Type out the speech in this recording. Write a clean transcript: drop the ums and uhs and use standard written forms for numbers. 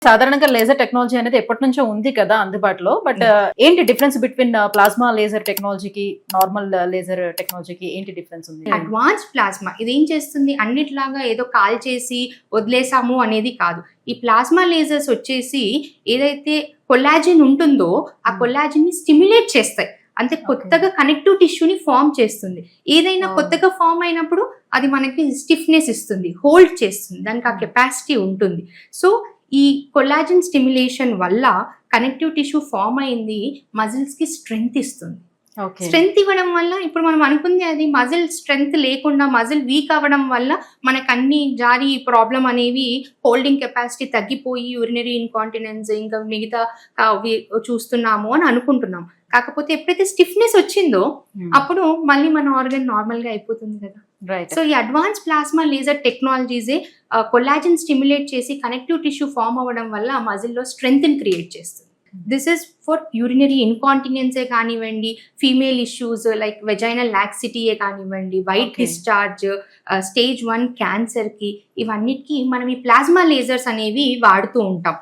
సాధారణంగా laser technology అనేది ఎప్పటి నుంచో ఉంది కదా అందుబాటులో. బట్ ఏంటి డిఫరెన్స్ బిట్వీన్ ప్లాస్మా లేజర్ టెక్నాలజీకి, నార్మల్ లేజర్ టెక్నాలజీకి ఏంటి డిఫరెన్స్ ఉంది? అడ్వాన్స్ ప్లాస్మా ఇదేం చేస్తుంది, అన్నిట్లాగా ఏదో కాల్ చేసి వదిలేసాము అనేది కాదు. ఈ ప్లాస్మా లేజర్స్ వచ్చేసి ఏదైతే కొల్లాజిన్ ఉంటుందో ఆ కొల్లాజిన్ ని స్టిమ్యులేట్ చేస్తాయి. అంటే కొత్తగా కనెక్టివ్ టిష్యూని ఫామ్ చేస్తుంది. ఏదైనా కొత్తగా ఫామ్ అయినప్పుడు అది మనకి స్టిఫ్నెస్ ఇస్తుంది, హోల్డ్ చేస్తుంది, దానికి ఆ కెపాసిటీ ఉంటుంది. సో ఈ కొల్లాజిన్ స్టిమ్యులేషన్ వల్ల కనెక్టివ్ టిష్యూ ఫామ్ అయింది, మజిల్స్ కి స్ట్రెంగ్త్ ఇస్తుంది. స్ట్రెంగ్త్ ఇవ్వడం వల్ల ఇప్పుడు మనం అనుకుంది అది మజిల్ స్ట్రెంగ్త్ లేకుండా మజిల్ వీక్ అవ్వడం వల్ల మనకు అన్ని జారీ ప్రాబ్లం అనేవి హోల్డింగ్ కెపాసిటీ తగ్గిపోయి యూరినరీ ఇన్కాంటినెన్స్ ఇంకా మిగతా చూస్తున్నాము అని అనుకుంటున్నాం. కాకపోతే ఎప్పుడైతే స్టిఫ్నెస్ వచ్చిందో అప్పుడు మళ్ళీ మన ఆర్గన్ నార్మల్ గా అయిపోతుంది కదా. సో ఈ అడ్వాన్స్ ప్లాస్మా లేజర్ టెక్నాలజీసే కొల్లాజిన్ స్టిమ్యులేట్ చేసి కనెక్టివ్ టిష్యూ ఫామ్ అవ్వడం వల్ల ఆ మజిల్లో స్ట్రెంగ్త్ క్రియేట్ చేస్తుంది. దిస్ ఇస్ ఫర్ యూరినరీ ఇన్కాంటినెన్సే కానివ్వండి, ఫీమేల్ ఇష్యూస్ లైక్ వెజైనల్ లాక్సిటీయే కానివ్వండి, వైట్ డిశ్చార్జ్, స్టేజ్ 1 క్యాన్సర్ కి, ఇవన్నిటికి మనం ఈ ప్లాస్మా లేజర్స్ అనేవి వాడుతూ ఉంటాం.